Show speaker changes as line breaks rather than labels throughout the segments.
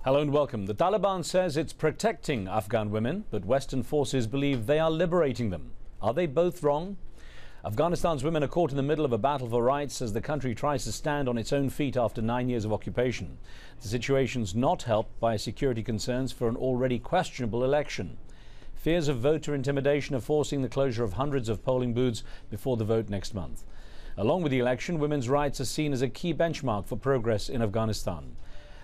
Hello and welcome. The Taliban says it's protecting Afghan women, but Western forces believe they are liberating them. Are they both wrong? Afghanistan's women are caught in the middle of a battle for rights as the country tries to stand on its own feet after 9 years of occupation. The situation's not helped by security concerns for an already questionable election. Fears of voter intimidation are forcing the closure of hundreds of polling booths before the vote next month. Along with the election, women's rights are seen as a key benchmark for progress in Afghanistan.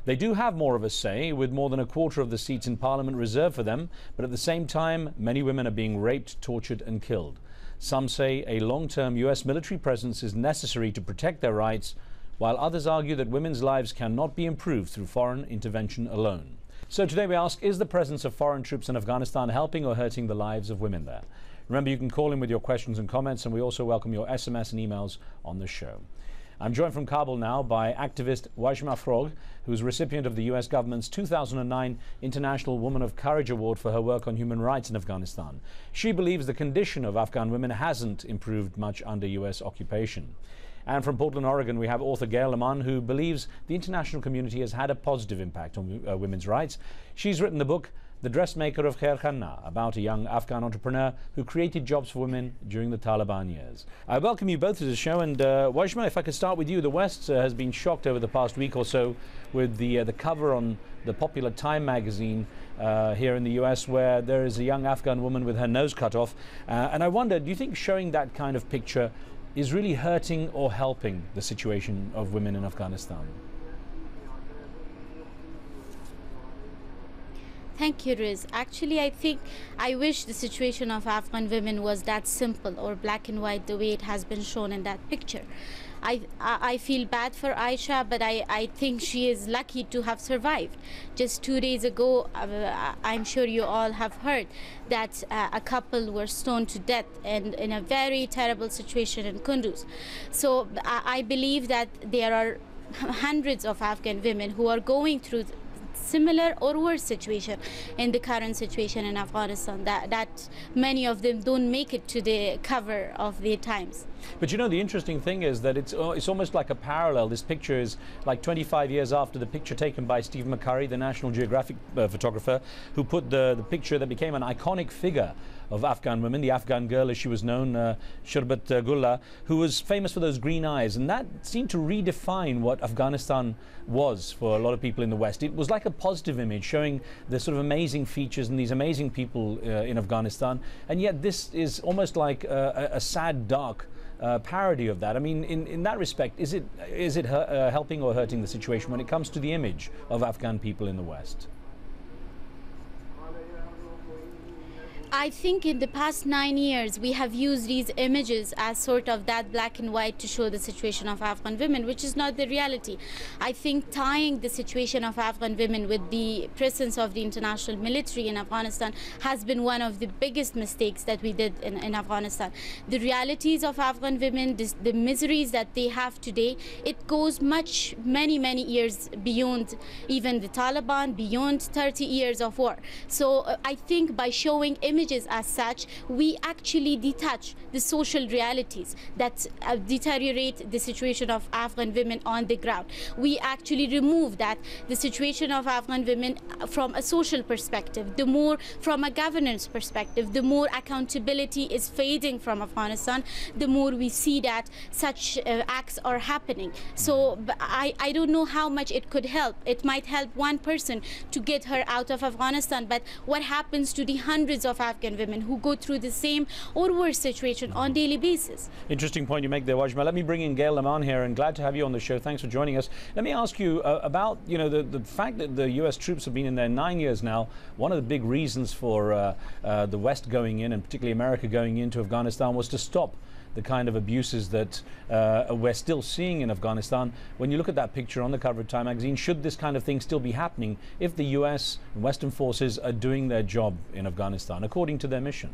They do have more of a say, with more than a quarter of the seats in parliament reserved for them, but at the same time, many women are being raped, tortured and killed. Some say a long-term US military presence is necessary to protect their rights, while others argue that women's lives cannot be improved through foreign intervention alone. So today we ask, is the presence of foreign troops in Afghanistan helping or hurting the lives of women there? Remember, you can call in with your questions and comments, and we also welcome your SMS and emails on the show. I'm joined from Kabul now by activist Wajma Frog, who's recipient of the US government's 2009 International Woman of Courage Award for her work on human rights in Afghanistan. She believes the condition of Afghan women hasn't improved much under US occupation. And from Portland, Oregon, we have author Gail Lamont, who believes the international community has had a positive impact on women's rights. She's written the book The Dressmaker of Khair Khanna, about a young Afghan entrepreneur who created jobs for women during the Taliban years. I welcome you both to the show, and Wajma, if I could start with you. The West has been shocked over the past week or so with the cover on the popular Time magazine here in the US, where there is a young Afghan woman with her nose cut off. And I wonder, do you think showing that kind of picture is really hurting or helping the situation of women in Afghanistan?
Thank you, Riz. Actually, I wish the situation of Afghan women was that simple or black and white the way it has been shown in that picture. I feel bad for Aisha, but I think she is lucky to have survived. Just 2 days ago, I'm sure you all have heard that a couple were stoned to death and in a very terrible situation in Kunduz. So I believe that there are hundreds of Afghan women who are going through similar or worse situation in the current situation in Afghanistan, that many of them don't make it to the cover of the Times.
But you know, the interesting thing is that it's almost like a parallel. This picture is like 25 years after the picture taken by Steve McCurry, the National Geographic photographer, who put the picture that became an iconic figure of Afghan women, the Afghan girl as she was known, Sharbat Gullah, who was famous for those green eyes. And that seemed to redefine what Afghanistan was for a lot of people in the West. It was like a positive image showing the sort of amazing features and these amazing people in Afghanistan. And yet this is almost like a sad, dark parody of that. I mean, in that respect, is it helping or hurting the situation when it comes to the image of Afghan people in the West?
I think in the past 9 years, we have used these images as sort of that black and white to show the situation of Afghan women, which is not the reality. I think tying the situation of Afghan women with the presence of the international military in Afghanistan has been one of the biggest mistakes that we did in Afghanistan. The realities of Afghan women, the miseries that they have today, it goes many years beyond even the Taliban, beyond 30 years of war. So I think by showing images as such, we actually detach the social realities that deteriorate the situation of Afghan women on the ground. We actually remove that, the situation of Afghan women from a social perspective, the more from a governance perspective, the more accountability is fading from Afghanistan, the more we see that such acts are happening. So I don't know how much it could help. It might help one person to get her out of Afghanistan, but what happens to the hundreds of Afghan women who go through the same or worse situation on daily basis?
Interesting point you make there, Wajma. Let me bring in Gail Lamont here, and glad to have you on the show. Thanks for joining us. Let me ask you about the fact that the US troops have been in there 9 years now. One of the big reasons for the West going in, and particularly America going into Afghanistan, was to stop the kind of abuses that we're still seeing in Afghanistan. When you look at that picture on the cover of Time magazine, should this kind of thing still be happening if the US and Western forces are doing their job in Afghanistan according to their mission?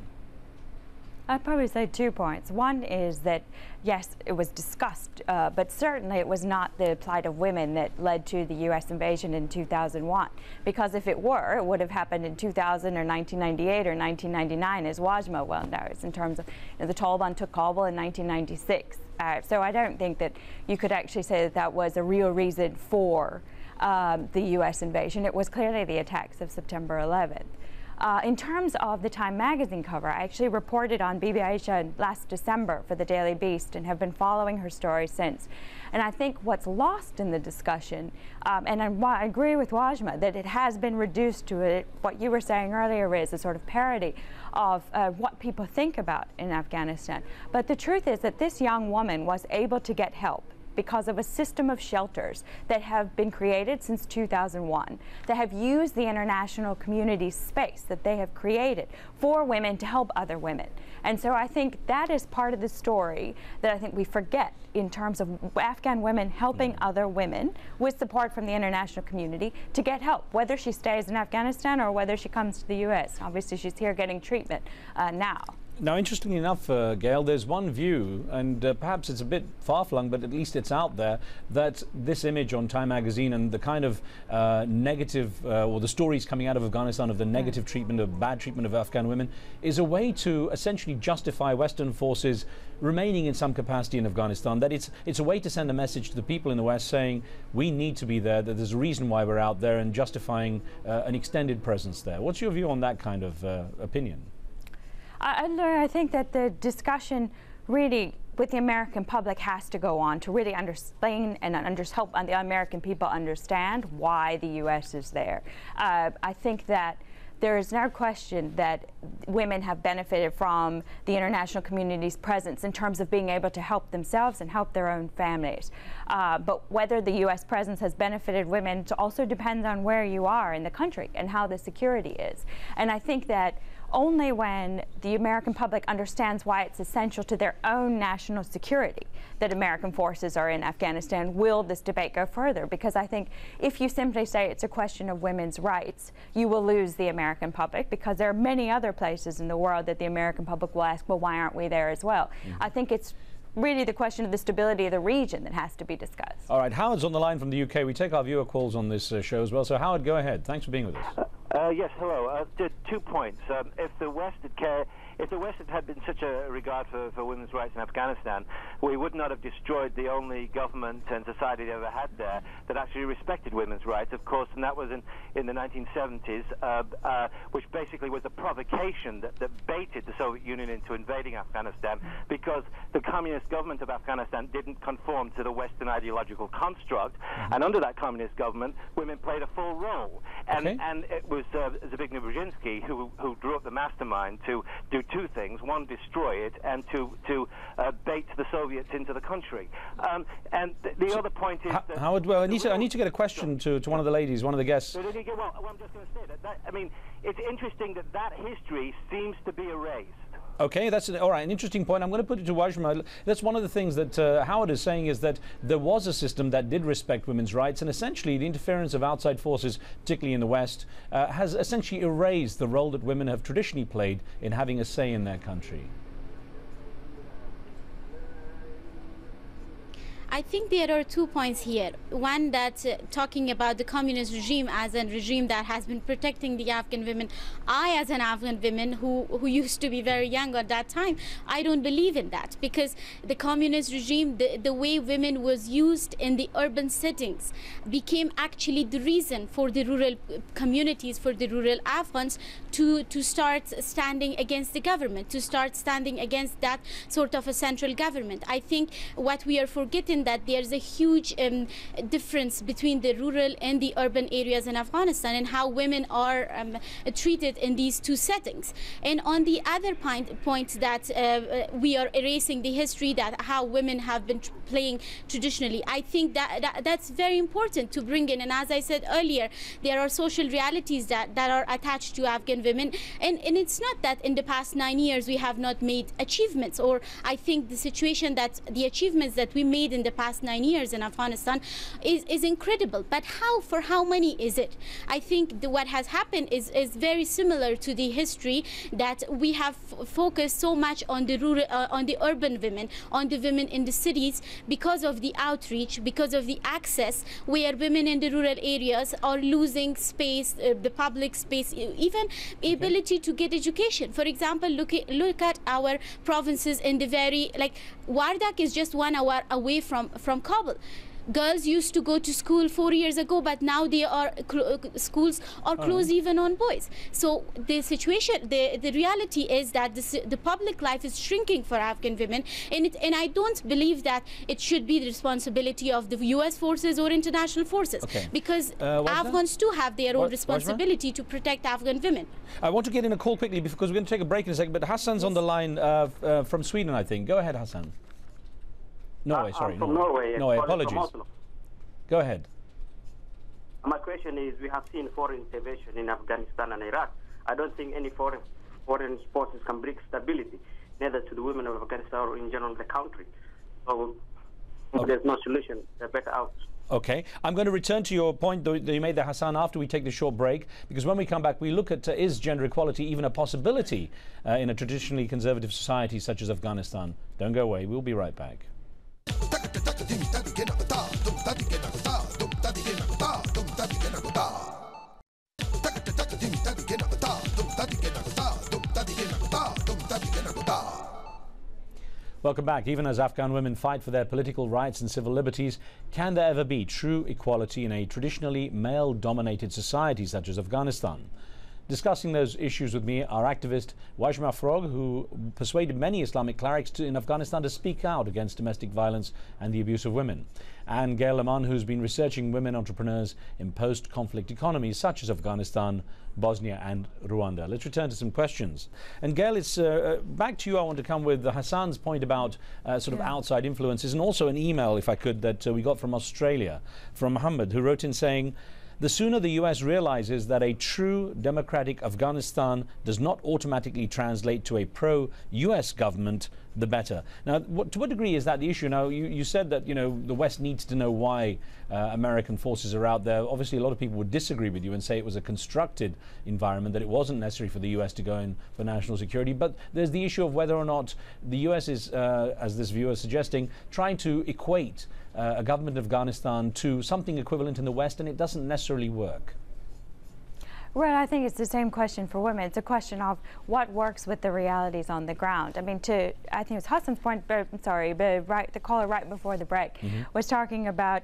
I'd probably say 2 points. One is that, yes, it was discussed, but certainly it was not the plight of women that led to the U.S. invasion in 2001. Because if it were, it would have happened in 2000 or 1998 or 1999, as Wajma well knows, in terms of the Taliban took Kabul in 1996. So I don't think that you could actually say that that was a real reason for the U.S. invasion. It was clearly the attacks of September 11th. In terms of the Time magazine cover, I actually reported on Bibi Aisha last December for the Daily Beast and have been following her story since. And I think what's lost in the discussion, and I agree with Wajma, that it has been reduced to what you were saying earlier, Riz, a sort of parody of what people think about in Afghanistan. But the truth is that this young woman was able to get help because of a system of shelters that have been created since 2001, that have used the international community space that they have created for women to help other women. And so I think that is part of the story that I think we forget in terms of Afghan women helping other women with support from the international community to get help, whether she stays in Afghanistan or whether she comes to the U.S. Obviously, she's here getting treatment now.
Now, interestingly enough, Gail, there's one view, and perhaps it's a bit far-flung, but at least it's out there, that this image on Time magazine and the kind of negative, or the stories coming out of Afghanistan of the negative treatment, of bad treatment of Afghan women, is a way to essentially justify Western forces remaining in some capacity in Afghanistan, that it's a way to send a message to the people in the West saying we need to be there, that there's a reason why we're out there, and justifying an extended presence there. What's your view on that kind of opinion?
I think that the discussion really with the American public has to go on to really explain and help the American people understand why the U.S. is there. I think that there is no question that women have benefited from the international community's presence in terms of being able to help themselves and help their own families. But whether the U.S. presence has benefited women also depends on where you are in the country and how the security is. And I think that only when the American public understands why it's essential to their own national security that American forces are in Afghanistan will this debate go further. Because I think if you simply say it's a question of women's rights, you will lose the American public, because there are many other places in the world that the American public will ask, well, why aren't we there as well? I think it's really the question of the stability of the region that has to be discussed.
All right, Howard's on the line from the UK. We take our viewer calls on this show as well. So Howard, go ahead. Thanks for being with us.
Yes, hello. 2 points. If the West had been such a regard for women's rights in Afghanistan, we would not have destroyed the only government and society they ever had there that actually respected women's rights, of course, and that was in the 1970s, which basically was a provocation that baited the Soviet Union into invading Afghanistan, because the communist government of Afghanistan didn't conform to the Western ideological construct, and under that communist government, women played a full role. And it was Zbigniew Brzezinski who drew up the mastermind to do 2 things: one, destroy it, and to bait the Soviets into the country. And the other point is that
Howard, well, I need to get a question to one of the ladies, one of the guests.
Well, I'm just going to say that I mean, it's interesting that history seems to be erased.
Okay, that's all right. An interesting point. I'm going to put it to Wajma. That's one of the things that Howard is saying, is that there was a system that did respect women's rights, and essentially the interference of outside forces, particularly in the West, has essentially erased the role that women have traditionally played in having a say in their country.
I think there are 2 points here. One, that talking about the communist regime as a regime that has been protecting the Afghan women. I, as an Afghan woman who used to be very young at that time, I don't believe in that, because the communist regime, the way women was used in the urban settings, became actually the reason for the rural communities, for the rural Afghans to start standing against the government, to start standing against that sort of a central government. I think what we are forgetting, that there's a huge difference between the rural and the urban areas in Afghanistan, and how women are treated in these 2 settings. And on the other point that we are erasing the history, that how women have been playing traditionally, I think that's very important to bring in. And as I said earlier, there are social realities that are attached to Afghan women, and it's not that in the past 9 years we have not made achievements, or I think the situation that the achievements that we made in the past 9 years in Afghanistan is incredible. But for how many is it? I think what has happened is very similar to the history, that we have focused so much on the rural, on the urban women, on the women in the cities, because of the outreach, because of the access, where women in the rural areas are losing space, the public space, even ability to get education. For example, look at our provinces in the very, like Wardak is just 1 hour away from Kabul. Girls used to go to school 4 years ago, but now they are schools are closed even on boys. So the situation, the reality is that the public life is shrinking for Afghan women, and I don't believe that it should be the responsibility of the U.S. forces or international forces, because Afghans too have their own responsibility to protect Afghan women.
I want to get in a call quickly because we're going to take a break in a second, but Hassan's on the line from Sweden, I think. Go ahead, Hassan. Norway, sorry.
I'm from Norway.
Norway, apologies. Go ahead.
My question is, we have seen foreign intervention in Afghanistan and Iraq. I don't think any foreign forces can bring stability, neither to the women of Afghanistan or in general the country. So there's no solution. They're better out.
Okay. I'm going to return to your point that you made there, Hassan, after we take the short break, because when we come back, we look at is gender equality even a possibility in a traditionally conservative society such as Afghanistan? Don't go away. We'll be right back. Welcome back. Even as Afghan women fight for their political rights and civil liberties, can there ever be true equality in a traditionally male-dominated society such as Afghanistan? Discussing those issues with me are activist Wajma Frog, who persuaded many Islamic clerics in Afghanistan to speak out against domestic violence and the abuse of women, and Gail Laman, who's been researching women entrepreneurs in post-conflict economies such as Afghanistan, Bosnia and Rwanda. Let's return to some questions. And Gail, it's back to you. I want to come with Hassan's point about sort of outside influences, and also an email, if I could, that we got from Australia, from Muhammad, who wrote in saying, the sooner the US realizes that a true democratic Afghanistan does not automatically translate to a pro-US government, the better. Now, to what degree is that the issue? Now, you said that, the West needs to know why American forces are out there. Obviously, a lot of people would disagree with you and say it was a constructed environment, that it wasn't necessary for the US to go in for national security. But there's the issue of whether or not the US is, as this viewer is suggesting, trying to equate a government of Afghanistan to something equivalent in the West, and it doesn't necessarily work.
Well, I think it's the same question for women. It's a question of what works with the realities on the ground. I mean, I think it was Hassan's point, but I'm sorry, but the caller right before the break was talking about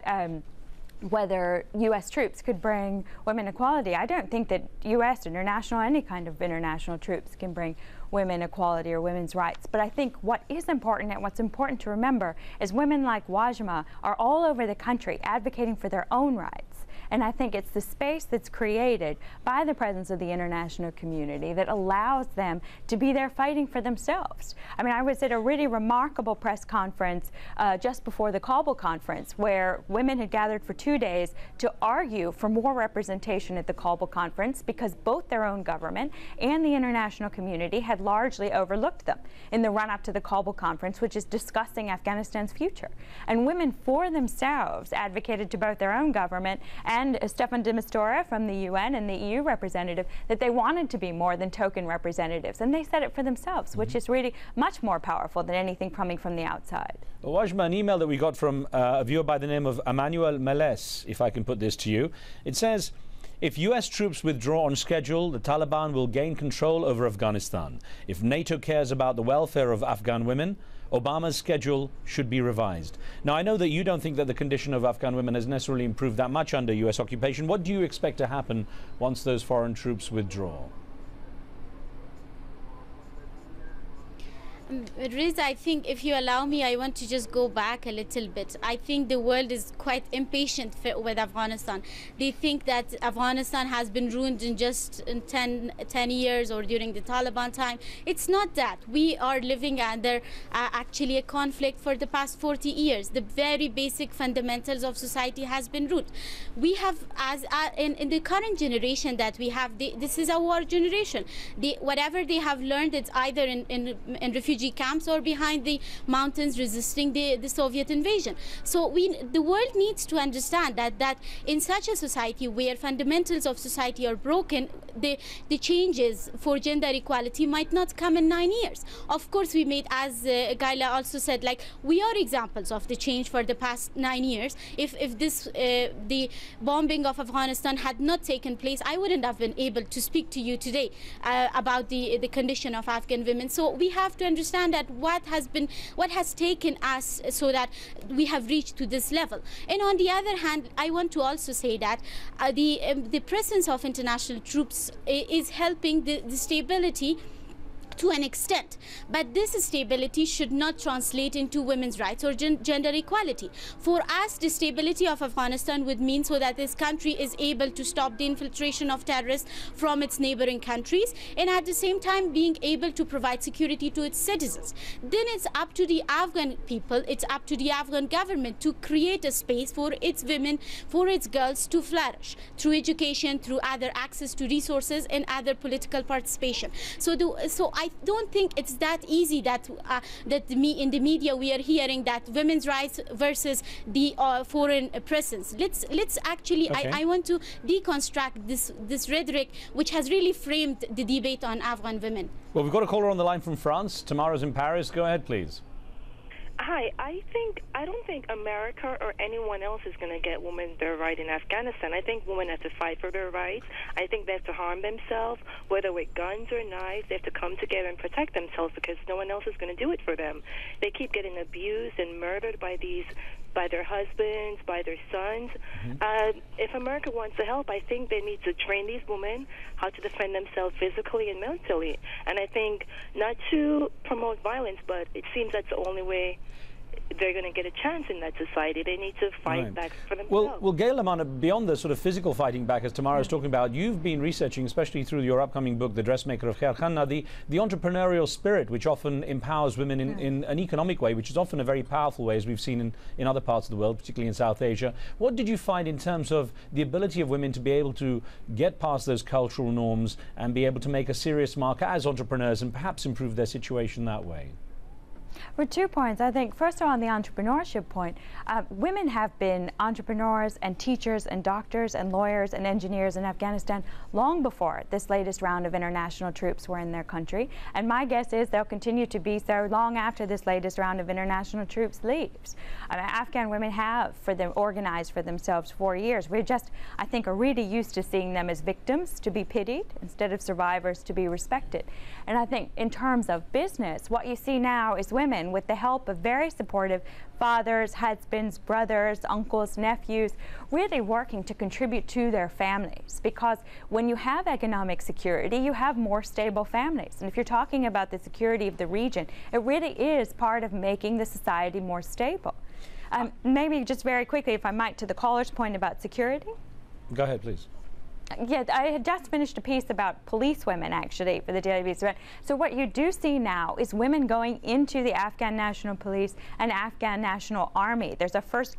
whether U.S. troops could bring women equality. I don't think that U.S. international, any kind of international troops can bring women equality or women's rights. But I think what is important and what's important to remember is women like Wajma are all over the country advocating for their own rights. And I think it's the space that's created by the presence of the international community that allows them to be there fighting for themselves. I mean, I was at a really remarkable press conference just before the Kabul conference, where women had gathered for 2 days to argue for more representation at the Kabul conference, because both their own government and the international community had largely overlooked them in the run-up to the Kabul conference, which is discussing Afghanistan's future. And women for themselves advocated to both their own government and Stefan de Mistura from the UN and the EU representative that they wanted to be more than token representatives. And they said it for themselves, which is really much more powerful than anything coming from the outside.
Wajma, an email that we got from a viewer by the name of Emmanuel Meles, if I can put this to you. It says, if US troops withdraw on schedule, the Taliban will gain control over Afghanistan. If NATO cares about the welfare of Afghan women, Obama's schedule should be revised. Now, I know that you don't think that the condition of Afghan women has necessarily improved that much under US occupation. What do you expect to happen once those foreign troops withdraw?
Riz, I think if you allow me, I want to just go back a little bit. I think the world is quite impatient with Afghanistan. They think that Afghanistan has been ruined in just 10 years or during the Taliban time. It's not that. We are living under actually a conflict for the past 40 years. The very basic fundamentals of society has been ruined. We have, in the current generation that we have, this is our generation. Whatever they have learned, it's either in refugee camps or behind the mountains resisting the Soviet invasion. So the world needs to understand that in such a society where fundamentals of society are broken, the changes for gender equality might not come in 9 years. Of course, we made, as Gaila also said, like, we are examples of the change for the past 9 years. If the bombing of Afghanistan had not taken place, I wouldn't have been able to speak to you today about the condition of Afghan women. So we have to understand understand that what has taken us so that we have reached to this level. And on the other hand, I want to also say that the presence of international troops is helping the stability to an extent, but this stability should not translate into women's rights or gender equality. For us, the stability of Afghanistan would mean so that this country is able to stop the infiltration of terrorists from its neighboring countries, and at the same time being able to provide security to its citizens. Then it's up to the Afghan people, it's up to the Afghan government to create a space for its women, for its girls to flourish through education, through other access to resources and other political participation. So I don't think it's that easy that in the media we are hearing that women's rights versus the foreign presence. Let's actually, okay. I want to deconstruct this rhetoric which has really framed the debate on Afghan women.
Well, we've got a caller on the line from France. Tamara's in Paris. Go ahead, please.
Hi, I don't think America or anyone else is going to get women their right in Afghanistan. I think women have to fight for their rights. I think they have to harm themselves, whether with guns or knives. They have to come together and protect themselves because no one else is going to do it for them. They keep getting abused and murdered by their husbands, by their sons. Mm-hmm. If America wants to help, I think they need to train these women how to defend themselves physically and mentally. And I think not to promote violence, but it seems that's the only way they're going to get a chance in that society. They need to fight back for themselves.
Well, Gail Lamana, beyond the sort of physical fighting back, as Tamara is talking about, you've been researching, especially through your upcoming book, The Dressmaker of Khair Khanna, the entrepreneurial spirit, which often empowers women in an economic way, which is often a very powerful way, as we've seen in other parts of the world, particularly in South Asia. What did you find in terms of the ability of women to be able to get past those cultural norms and be able to make a serious mark as entrepreneurs and perhaps improve their situation that way?
Well, 2 points. I think, first of all, on the entrepreneurship point, women have been entrepreneurs and teachers and doctors and lawyers and engineers in Afghanistan long before this latest round of international troops were in their country. And my guess is they'll continue to be so long after this latest round of international troops leaves. Afghan women have organized for themselves for years. We're just, I think, are really used to seeing them as victims to be pitied instead of survivors to be respected. And I think in terms of business, what you see now is women, with the help of very supportive fathers, husbands, brothers, uncles, nephews, really working to contribute to their families. Because when you have economic security, you have more stable families. And if you're talking about the security of the region, it really is part of making the society more stable. Maybe just very quickly, if I might, to the caller's point about security.
Go ahead, please.
Yeah, I had just finished a piece about police women, actually, for the Daily Beast. So what you do see now is women going into the Afghan National Police and Afghan National Army. There's a first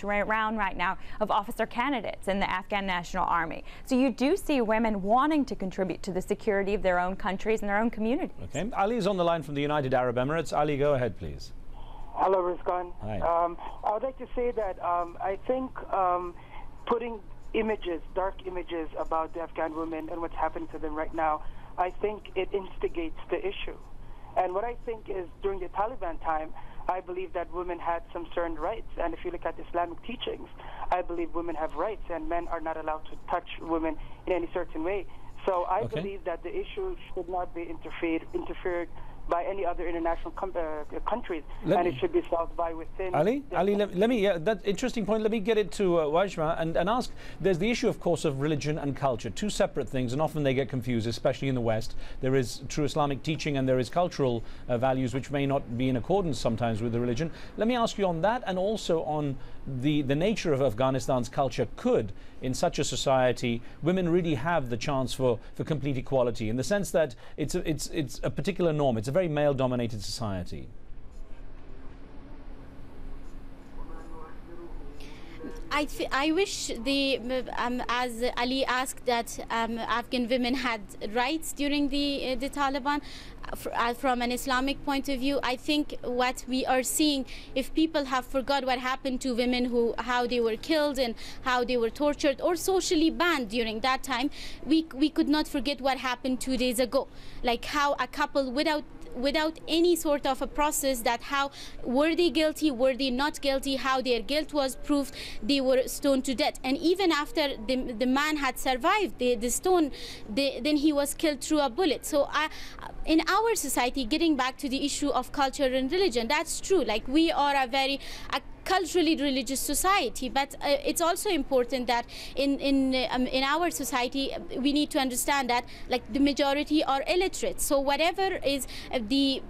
round right now of officer candidates in the Afghan National Army. So you do see women wanting to contribute to the security of their own countries and their own communities.
Okay. Ali is on the line from the United Arab Emirates. Ali, go ahead, please.
Hello, Riz Khan.
Hi.
I would like to say that I think putting dark images about the Afghan women and what's happening to them right now, I think it instigates the issue. And what I think is during the Taliban time, I believe that women had some certain rights. And if you look at Islamic teachings, I believe women have rights and men are not allowed to touch women in any certain way. So I believe that the issue should not be interfered by any other international countries, and it should be solved by within.
Ali, let me, that interesting point, let me get it to Wajma and ask, there's the issue, of course, of religion and culture, two separate things, and often they get confused, especially in the West. There is true Islamic teaching and there is cultural values which may not be in accordance sometimes with the religion. Let me ask you on that, and also on the nature of Afghanistan's culture. Could, in such a society, women really have the chance for complete equality, in the sense that it's a particular norm, it's a very male-dominated society?
I wish as Ali asked, that Afghan women had rights during the Taliban. From an Islamic point of view, I think what we are seeing, if people have forgot what happened to women, how they were killed and how they were tortured or socially banned during that time, we could not forget what happened 2 days ago, like how a couple without any sort of a process, that how were they guilty, were they not guilty, how their guilt was proved, they they were stoned to death. And even after the man had survived the stone, then he was killed through a bullet. So in our society, getting back to the issue of culture and religion, that's true. Like, we are a culturally religious society, but it's also important that in our society we need to understand that, like, the majority are illiterate. So whatever is the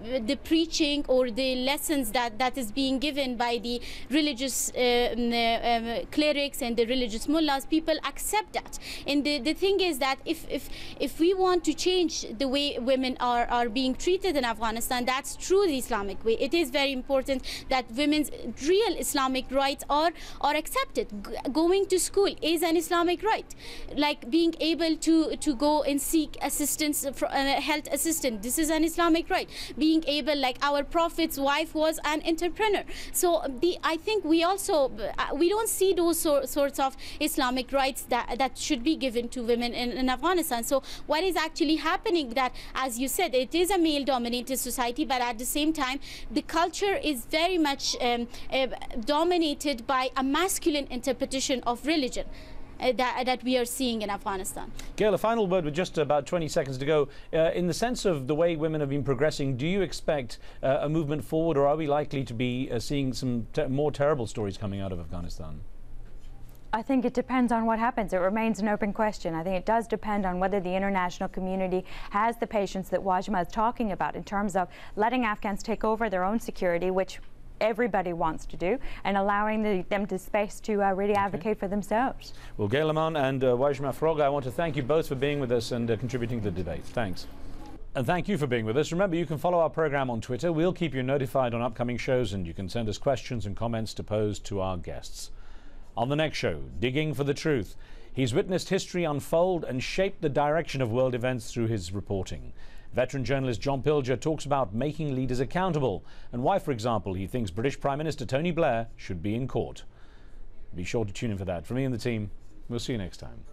preaching or the lessons that is being given by the religious clerics and the religious mullahs, people accept that. And the thing is that if we want to change the way women are being treated in Afghanistan, that's through the Islamic way. It is very important that women's real Islamic rights are accepted. Going to school is an Islamic right. Like, being able to go and seek assistance from health assistant, this is an Islamic right. Being able, like, our Prophet's wife was an entrepreneur. So I think we also we don't see those sorts of Islamic rights that should be given to women in Afghanistan. So what is actually happening, that, as you said, it is a male-dominated society, but at the same time the culture is very much dominated by a masculine interpretation of religion that we are seeing in Afghanistan.
Gail, a final word with just about 20 seconds to go. In the sense of the way women have been progressing, do you expect a movement forward, or are we likely to be seeing some more terrible stories coming out of Afghanistan?
I think it depends on what happens. It remains an open question. I think it does depend on whether the international community has the patience that Wajma is talking about in terms of letting Afghans take over their own security, which everybody wants to do, and allowing them the space to really advocate for themselves. Well,
Gail Aman and Wajma Froga, I want to thank you both for being with us and contributing to the debate. Thanks. And thank you for being with us. Remember, you can follow our program on Twitter. We'll keep you notified on upcoming shows, and you can send us questions and comments to pose to our guests. On the next show, Digging for the Truth, he's witnessed history unfold and shaped the direction of world events through his reporting. Veteran journalist John Pilger talks about making leaders accountable and why, for example, he thinks British Prime Minister Tony Blair should be in court. Be sure to tune in for that. From me and the team, we'll see you next time.